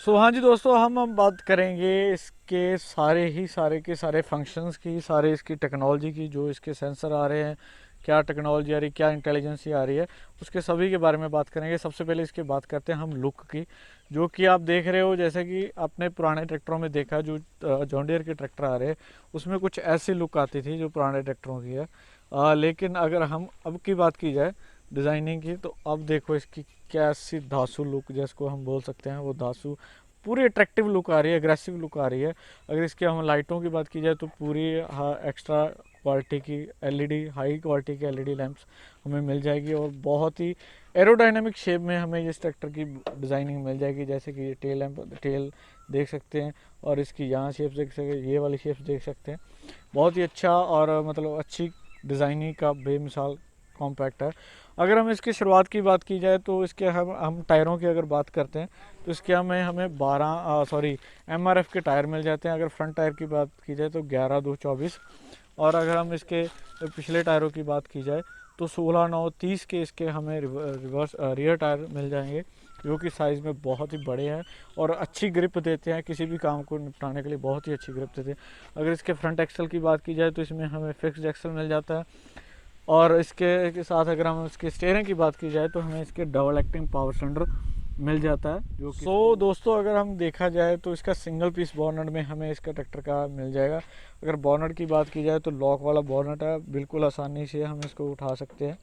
हाँ जी दोस्तों, हम बात करेंगे इसके सारे के सारे फंक्शंस की, सारे इसकी टेक्नोलॉजी की, जो इसके सेंसर आ रहे हैं, क्या टेक्नोलॉजी आ रही है, क्या इंटेलिजेंसी आ रही है, उसके सभी के बारे में बात करेंगे। सबसे पहले इसकी बात करते हैं हम लुक की, जो कि आप देख रहे हो, जैसे कि आपने पुराने ट्रैक्टरों में देखा, जो जॉन डियर के ट्रैक्टर आ रहे हैं उसमें कुछ ऐसी लुक आती थी जो पुराने ट्रैक्टरों की है। लेकिन अगर हम अब की बात की जाए डिज़ाइनिंग की, तो अब देखो इसकी कैसी धांसू लुक, जिसको हम बोल सकते हैं वो धांसू, पूरी अट्रैक्टिव लुक आ रही है, अग्रेसिव लुक आ रही है। अगर इसके हम लाइटों की बात की जाए तो पूरी एक्स्ट्रा क्वालिटी की एलईडी, हाई क्वालिटी की एलईडी लैंप्स हमें मिल जाएगी, और बहुत ही एरोडायनामिक शेप में हमें इस ट्रैक्टर की डिज़ाइनिंग मिल जाएगी। जैसे कि टेल लैंप, टेल देख सकते हैं, और इसकी यहाँ शेप्स देख सकते हैं, ये वाली शेप्स देख सकते हैं। बहुत ही अच्छा और मतलब अच्छी डिज़ाइनिंग का बेमिसाल कॉम्पैक्ट है। अगर हम इसकी शुरुआत की बात की जाए तो इसके हम टायरों की अगर बात करते हैं तो इसके हमें 12 एमआरएफ के टायर मिल जाते हैं। अगर फ्रंट टायर की बात की जाए तो 11/2/24, और अगर हम इसके पिछले टायरों की बात की जाए तो 16/9/30 के इसके हमें रिवर्स रियर टायर मिल जाएंगे, जो कि साइज़ में बहुत ही बड़े हैं और अच्छी ग्रिप देते हैं, किसी भी काम को निपटाने के लिए बहुत ही अच्छी ग्रिप देते हैं। अगर इसके फ्रंट एक्सल की बात की जाए तो इसमें हमें फिक्स्ड एक्सल मिल जाता है, और इसके के साथ अगर हम इसके स्टीयरिंग की बात की जाए तो हमें इसके डबल एक्टिंग पावर सिलेंडर मिल जाता है, जो कि दोस्तों अगर हम देखा जाए तो इसका सिंगल पीस बॉनट में हमें इसका ट्रैक्टर का मिल जाएगा। अगर बॉनट की बात की जाए तो लॉक वाला बॉनट है, बिल्कुल आसानी से हम इसको उठा सकते हैं,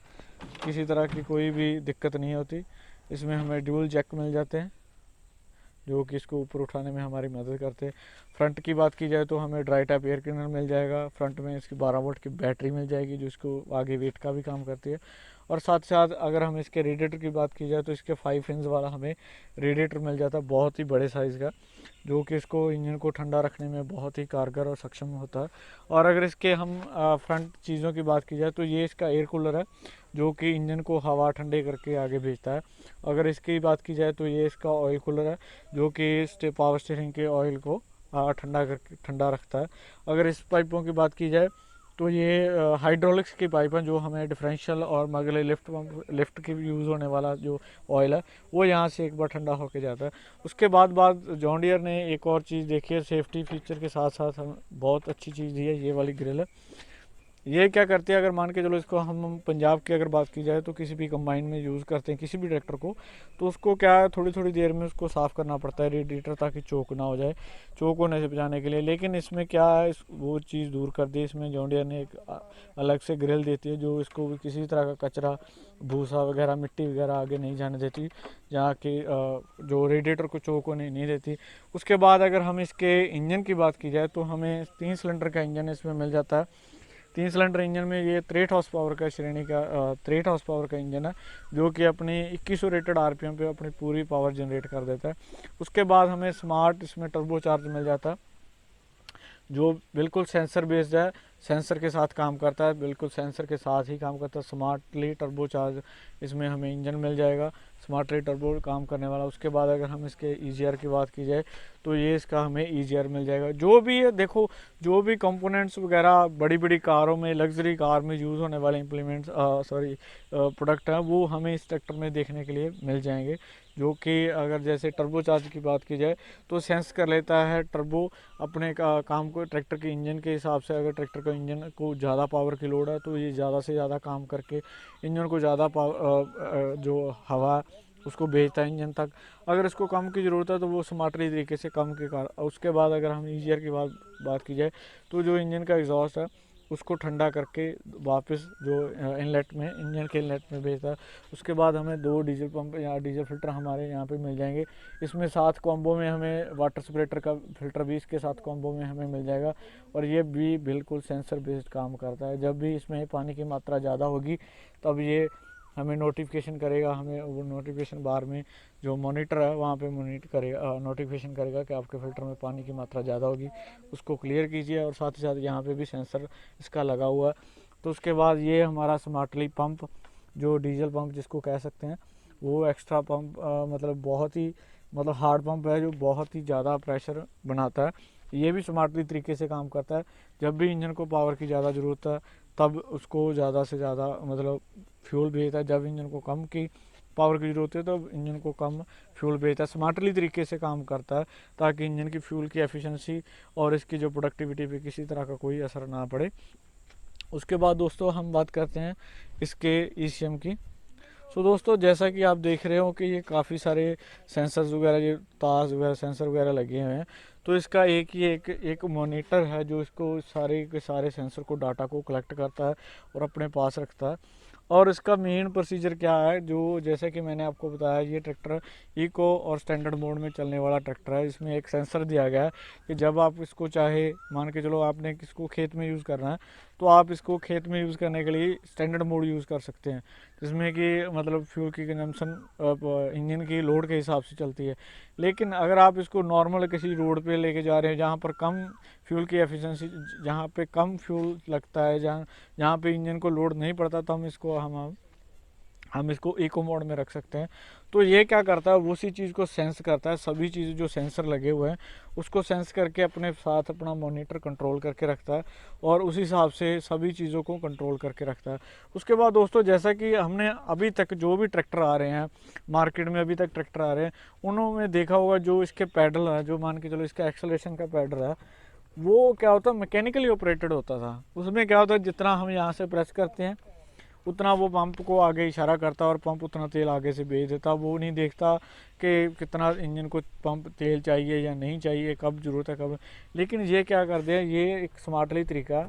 किसी तरह की कोई भी दिक्कत नहीं होती। इसमें हमें ड्यूल जैक मिल जाते हैं, जो कि इसको ऊपर उठाने में हमारी मदद करते हैं। फ्रंट की बात की जाए तो हमें ड्राई टाइप एयर क्लीनर मिल जाएगा, फ्रंट में इसकी 12 वोल्ट की बैटरी मिल जाएगी, जो इसको आगे वेट का भी काम करती है। और साथ साथ अगर हम इसके रेडिएटर की बात की जाए तो इसके 5 इंच वाला हमें रेडिएटर मिल जाता है, बहुत ही बड़े साइज़ का, जो कि इसको इंजन को ठंडा रखने में बहुत ही कारगर और सक्षम होता है। और अगर इसके हम फ्रंट चीज़ों की बात की जाए तो ये इसका एयर कूलर है, जो कि इंजन को हवा ठंडे करके आगे भेजता है। अगर इसकी बात की जाए तो ये इसका ऑयल कूलर है, जो कि पावर स्टीयरिंग के ऑयल को ठंडा रखता है। अगर इस पाइपों की बात की जाए तो ये हाइड्रोलिक्स की पाइप हैं, जो हमें डिफरेंशियल और मगले लिफ्ट की यूज़ होने वाला जो ऑयल है वो यहाँ से एक बार ठंडा होके जाता है। उसके बाद जॉन डियर ने एक और चीज़ देखी है, सेफ्टी फीचर के साथ साथ हम बहुत अच्छी चीज़ दी है, ये वाली ग्रिल है। ये क्या करती है, अगर मान के चलो इसको हम पंजाब की अगर बात की जाए तो किसी भी कंबाइन में यूज़ करते हैं किसी भी ट्रैक्टर को, तो उसको क्या है, थोड़ी थोड़ी देर में उसको साफ़ करना पड़ता है रेडिएटर, ताकि चोक ना हो जाए, चोक होने से बचाने के लिए। लेकिन इसमें क्या है, वो चीज़ दूर कर दी, इसमें जॉन डियर ने एक अलग से ग्रिल देती है, जो इसको भी किसी तरह का कचरा, भूसा वगैरह, मिट्टी वगैरह आगे नहीं जाने देती, जहाँ की जो रेडिएटर को चोक होने नहीं देती। उसके बाद अगर हम इसके इंजन की बात की जाए तो हमें 3 सिलेंडर का इंजन इसमें मिल जाता है। 3 सिलेंडर इंजन में ये 63 हॉर्स पावर का श्रेणी का 63 हॉर्स पावर का इंजन है, जो कि अपनी 2100 रेटेड आरपीएम पे अपनी पूरी पावर जनरेट कर देता है। उसके बाद हमें स्मार्ट इसमें टर्बो चार्ज मिल जाता है, जो बिल्कुल सेंसर बेस्ड है, सेंसर के साथ काम करता है, बिल्कुल सेंसर के साथ ही काम करता है। स्मार्टली टर्बो चार्ज इसमें हमें इंजन मिल जाएगा, स्मार्टली टर्बो काम करने वाला। उसके बाद अगर हम इसके ईजीआर की बात की जाए तो ये इसका हमें ईजीआर मिल जाएगा। जो भी है देखो, जो भी कंपोनेंट्स वगैरह बड़ी बड़ी कारों में, लग्जरी कार में यूज़ होने वाले इम्प्लीमेंट्स प्रोडक्ट हैं, वो हमें इस ट्रैक्टर में देखने के लिए मिल जाएंगे। जो कि अगर जैसे टर्बो चार्ज की बात की जाए तो सेंस कर लेता है टर्बो अपने काम को ट्रैक्टर के इंजन के हिसाब से। अगर ट्रैक्टर का इंजन को ज़्यादा पावर की लोड है तो ये ज़्यादा से ज़्यादा काम करके इंजन को ज़्यादा जो हवा उसको भेजता है इंजन तक। अगर इसको कम की ज़रूरत है तो वो स्मार्टली तरीके से कम के कार। उसके बाद अगर हम ईजीआर की बात की जाए तो जो इंजन का एग्जॉस्ट है उसको ठंडा करके वापस जो इनलेट में, इंजन के इनलेट में भेजता है। उसके बाद हमें 2 डीजल पंप या डीजल फिल्टर हमारे यहाँ पे मिल जाएंगे। इसमें साथ कॉम्बो में हमें वाटर स्प्रेटर का फिल्टर भी इसके साथ कॉम्बो में हमें मिल जाएगा, और ये भी बिल्कुल सेंसर बेस्ड काम करता है। जब भी इसमें पानी की मात्रा ज़्यादा होगी तब ये हमें नोटिफिकेशन करेगा, हमें वो नोटिफिकेशन बार में जो मॉनिटर है वहाँ पे मॉनिटर करेगा, नोटिफिकेशन करेगा कि आपके फ़िल्टर में पानी की मात्रा ज़्यादा होगी, उसको क्लियर कीजिए। और साथ ही साथ यहाँ पे भी सेंसर इसका लगा हुआ है। तो उसके बाद ये हमारा स्मार्टली पंप, जो डीजल पंप जिसको कह सकते हैं, वो एक्स्ट्रा पंप मतलब बहुत ही हार्ड पंप है, जो बहुत ही ज़्यादा प्रेशर बनाता है। ये भी स्मार्टली तरीके से काम करता है। जब भी इंजन को पावर की ज़्यादा ज़रूरत है तब उसको ज़्यादा से ज़्यादा फ्यूल भेजता है। जब इंजन को कम की पावर की ज़रूरत है तो इंजन को कम फ्यूल भेजता है, स्मार्टली तरीके से काम करता है ताकि इंजन की फ्यूल की एफिशिएंसी और इसकी जो प्रोडक्टिविटी पे किसी तरह का कोई असर ना पड़े। उसके बाद दोस्तों हम बात करते हैं इसके ECM की। सो दोस्तों जैसा कि आप देख रहे हो कि ये काफ़ी सारे सेंसर्स वगैरह, ये तार वगैरह सेंसर वगैरह लगे हुए हैं। तो इसका एक मॉनिटर है जो इसको सारे के सारे सेंसर को डाटा को कलेक्ट करता है और अपने पास रखता है। और इसका मेन प्रोसीजर क्या है, जो जैसे कि मैंने आपको बताया, ये ट्रैक्टर इको और स्टैंडर्ड मोड में चलने वाला ट्रैक्टर है। इसमें एक सेंसर दिया गया है कि जब आप इसको चाहे, मान के चलो आपने इसको खेत में यूज़ करना है तो आप इसको खेत में यूज़ करने के लिए स्टैंडर्ड मोड यूज़ कर सकते हैं, जिसमें कि मतलब फ्यूल की कंजम्पशन इंजन की लोड के हिसाब से चलती है। लेकिन अगर आप इसको नॉर्मल किसी रोड पे लेके जा रहे हैं जहाँ पर कम फ्यूल की एफिशिएंसी, जहाँ पे कम फ्यूल लगता है, जहाँ पे इंजन को लोड नहीं पड़ता, तो हम इसको इको मोड में रख सकते हैं। तो ये क्या करता है, वो उसी चीज़ को सेंस करता है, सभी चीज़ें जो सेंसर लगे हुए हैं उसको सेंस करके अपने साथ अपना मॉनिटर कंट्रोल करके रखता है और उसी हिसाब से सभी चीज़ों को कंट्रोल करके रखता है। उसके बाद दोस्तों जैसा कि हमने अभी तक जो भी ट्रैक्टर आ रहे हैं मार्केट में, अभी तक ट्रैक्टर आ रहे हैं, उन्होंने देखा होगा जो इसके पैडल है, जो मान के चलो इसका एक्सेलरेशन का पैडल है, वो क्या होता है, मैकेनिकली ऑपरेटेड होता था। उसमें क्या होता है, जितना हम यहाँ से प्रेस करते हैं उतना वो पंप को आगे इशारा करता और पंप उतना तेल आगे से भेज देता। वो नहीं देखता कि कितना इंजन को पंप तेल चाहिए या नहीं चाहिए, कब ज़रूरत है कब। लेकिन ये क्या कर दिया, ये एक स्मार्टली तरीका।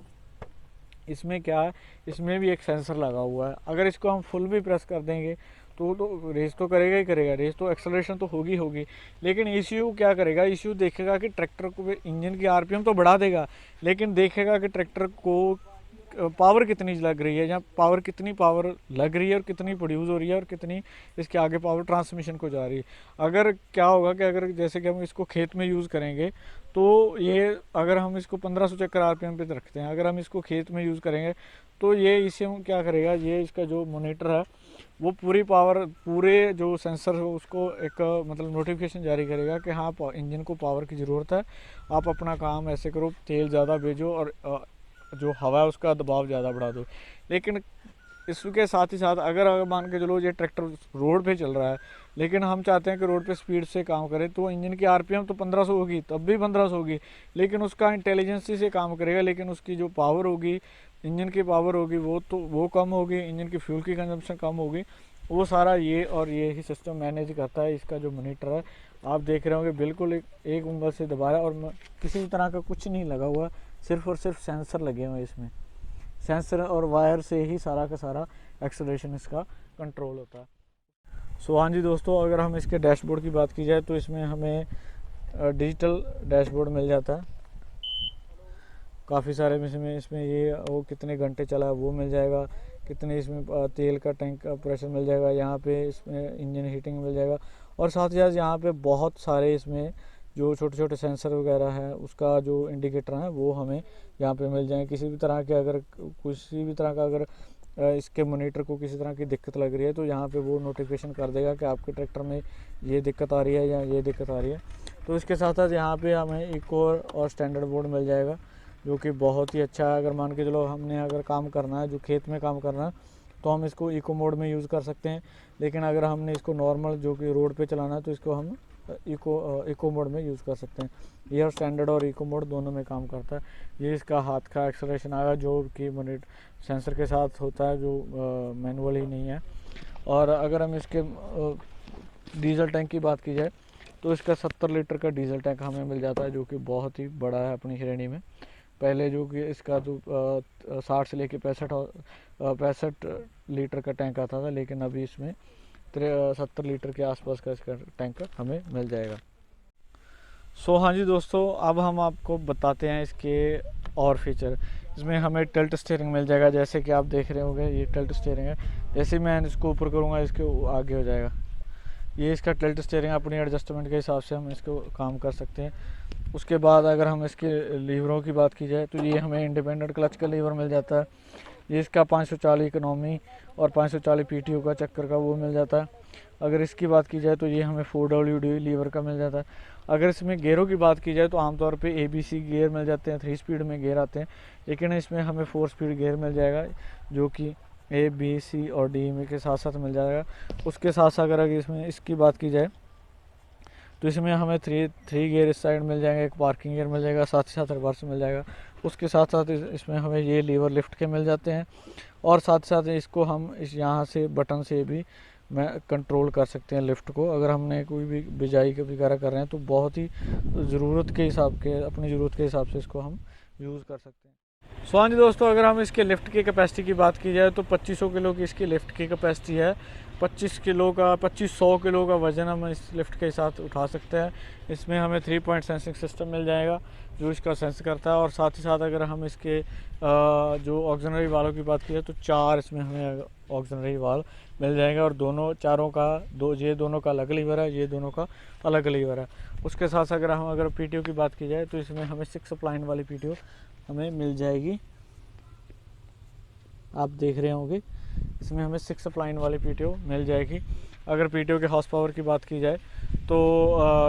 इसमें क्या है, इसमें भी एक सेंसर लगा हुआ है। अगर इसको हम फुल भी प्रेस कर देंगे तो रेस तो करेगा ही करेगा, रेस तो एक्सेलरेशन तो होगी। लेकिन ECU क्या करेगा, ECU देखेगा कि ट्रैक्टर को इंजन की RPM तो बढ़ा देगा, लेकिन देखेगा कि ट्रैक्टर को पावर कितनी लग रही है, या पावर कितनी पावर लग रही है और कितनी प्रोड्यूस हो रही है और कितनी इसके आगे पावर ट्रांसमिशन को जा रही है। अगर क्या होगा कि अगर जैसे कि हम इसको खेत में यूज़ करेंगे तो ये, अगर हम इसको 1500 चक्कर RPM पे रखते हैं, अगर हम इसको खेत में यूज़ करेंगे तो ये ECM क्या करेगा, ये इसका जो मॉनिटर है वो पूरी पावर, पूरे जो सेंसर है उसको एक मतलब नोटिफिकेशन जारी करेगा कि हाँ इंजन को पावर की ज़रूरत है, आप अपना काम ऐसे करो, तेल ज़्यादा भेजो और जो हवा है उसका दबाव ज़्यादा बढ़ा दो। लेकिन इसके साथ ही साथ अगर मान के चलो ये ट्रैक्टर रोड पे चल रहा है, लेकिन हम चाहते हैं कि रोड पे स्पीड से काम करे, तो इंजन की RPM तो 1500 होगी, तब भी 1500 होगी, लेकिन उसका इंटेलिजेंसी से काम करेगा, लेकिन उसकी जो पावर होगी, इंजन की पावर होगी, वो कम होगी, इंजन की फ्यूल की कंजम्पशन कम होगी। वो सारा ये और ये ही सिस्टम मैनेज करता है। इसका जो मॉनिटर है आप देख रहे होंगे, बिल्कुल एक उंगल से दबा रहा है और किसी तरह का कुछ नहीं लगा हुआ, सिर्फ और सिर्फ सेंसर लगे हुए हैं इसमें। सेंसर और वायर से ही सारा का सारा एक्सेलरेशन इसका कंट्रोल होता है। सो हाँ जी दोस्तों, अगर हम इसके डैशबोर्ड की बात की जाए तो इसमें हमें डिजिटल डैशबोर्ड मिल जाता है। काफ़ी सारे इसमें ये वो कितने घंटे चला है वो मिल जाएगा, कितने इसमें तेल का टैंक का प्रेशर मिल जाएगा, यहाँ पे इसमें इंजन हीटिंग मिल जाएगा। और साथ ही साथ यहाँ पे बहुत सारे इसमें जो छोटे छोटे सेंसर वगैरह है उसका जो इंडिकेटर है वो हमें यहाँ पे मिल जाएंगे। किसी भी तरह का अगर इसके मॉनिटर को किसी तरह की दिक्कत लग रही है तो यहाँ पे वो नोटिफिकेशन कर देगा कि आपके ट्रैक्टर में ये दिक्कत आ रही है या ये दिक्कत आ रही है। तो इसके साथ साथ यहाँ पे हमें इको और स्टैंडर्ड मोड मिल जाएगा, जो कि बहुत ही अच्छा है। अगर मान के चलो हमने अगर काम करना है, जो खेत में काम करना है, तो हम इसको इको मोड में यूज़ कर सकते हैं। लेकिन अगर हमने इसको नॉर्मल जो कि रोड पे चलाना है तो इसको हम इको मोड में यूज़ कर सकते हैं। ये स्टैंडर्ड और इको मोड दोनों में काम करता है। ये इसका हाथ का एक्सेलरेशन आएगा जो कि मॉनिटर सेंसर के साथ होता है, जो मैनुअल ही नहीं है। और अगर हम इसके डीजल टैंक की बात की जाए तो इसका 70 लीटर का डीजल टैंक हमें मिल जाता है, जो कि बहुत ही बड़ा है अपनी श्रेणी में। पहले जो कि इसका जो 60 से लेके 65 लीटर का टैंक आता था, लेकिन अभी इसमें 70 लीटर के आसपास का इसका टैंक हमें मिल जाएगा। सो हाँ जी दोस्तों, अब हम आपको बताते हैं इसके और फीचर। इसमें हमें टिल्ट स्टीयरिंग मिल जाएगा, जैसे कि आप देख रहे होंगे ये टिल्ट स्टीयरिंग है। जैसे ही मैं इसको ऊपर करूँगा इसके आगे हो जाएगा। ये इसका टिल्ट स्टीयरिंग, अपनी एडजस्टमेंट के हिसाब से हम इसको काम कर सकते हैं। उसके बाद अगर हम इसके लीवरों की बात की जाए तो ये हमें इंडिपेंडेंट क्लच का लीवर मिल जाता है। ये इसका 540 इकोनॉमी और 540 PTO का चक्कर का वो मिल जाता है। अगर इसकी बात की जाए तो ये हमें 4WD लीवर का मिल जाता है। अगर इसमें गेयरों की बात की जाए तो आमतौर पे ABC गियर मिल जाते हैं, 3 स्पीड में गेयर आते हैं, लेकिन इसमें हमें 4 स्पीड गेयर मिल जाएगा, जो कि ए बी सी और डी में के साथ साथ मिल जाएगा। उसके साथ साथ अगर इसमें इसकी बात की जाए तो इसमें हमें थ्री गियर इस साइड मिल जाएंगे, एक पार्किंग गियर मिल जाएगा, साथ ही साथ रिवर्स मिल जाएगा। उसके साथ साथ इसमें हमें ये लीवर लिफ्ट के मिल जाते हैं, और साथ साथ इसको हम इस यहाँ से बटन से भी मैं कंट्रोल कर सकते हैं लिफ्ट को। अगर हमने कोई भी बिजाई का वगैरह कर रहे हैं तो बहुत ही ज़रूरत के हिसाब के, अपनी ज़रूरत के हिसाब से इसको हम यूज़ कर सकते हैं। सो हाँ जी दोस्तों, अगर हम इसके लिफ्ट की कैपेसिटी की बात की जाए तो 2500 किलो की इसकी लिफ्ट की कैपेसिटी है। 2500 किलो का वज़न हम इस लिफ्ट के साथ उठा सकते हैं। इसमें हमें 3 पॉइंट सेंसिंग सिस्टम मिल जाएगा जो इसका सेंस करता है, और साथ ही साथ अगर हम इसके जो ऑक्सीजनरी वालों की बात की जाए तो 4 इसमें हमें ऑक्सीजनरी वाल मिल जाएगा, और चारों का ये दोनों का अलग लीवर है, ये दोनों का अलग लीवर है। उसके साथ अगर पीटीओ की बात की जाए तो इसमें हमें 6 स्प्लाइन वाली पीटीओ हमें मिल जाएगी। आप देख रहे होंगे इसमें हमें 6 स्प्लाइन वाली पीटीओ मिल जाएगी। अगर पीटीओ के हॉर्स पावर की बात की जाए तो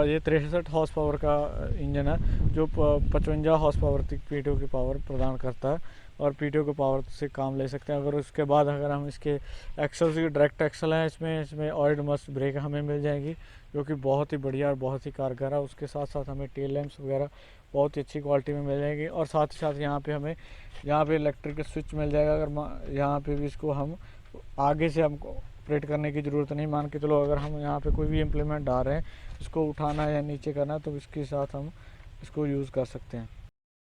ये 63 हॉर्स पावर का इंजन है जो 55 हॉर्स पावर तक पीटीओ की पावर प्रदान करता है, और पीटीओ के पावर से काम ले सकते हैं। अगर उसके बाद अगर हम इसके एक्सेल्स की डायरेक्ट एक्सल हैं, इसमें ऑयल्ड मस्ट ब्रेक हमें मिल जाएगी जो कि बहुत ही बढ़िया और बहुत ही कारगर है। उसके साथ साथ हमें टेल लैंप्स वगैरह बहुत ही अच्छी क्वालिटी में मिल जाएगी, और साथ ही साथ यहाँ पे इलेक्ट्रिक स्विच मिल जाएगा। अगर यहाँ पे भी इसको हम आगे से हमको ऑपरेट करने की ज़रूरत नहीं, मान के चलो अगर हम यहाँ पे कोई भी इम्प्लीमेंट डाल रहे हैं, इसको उठाना है या नीचे करना है तो इसके साथ हम इसको यूज़ कर सकते हैं।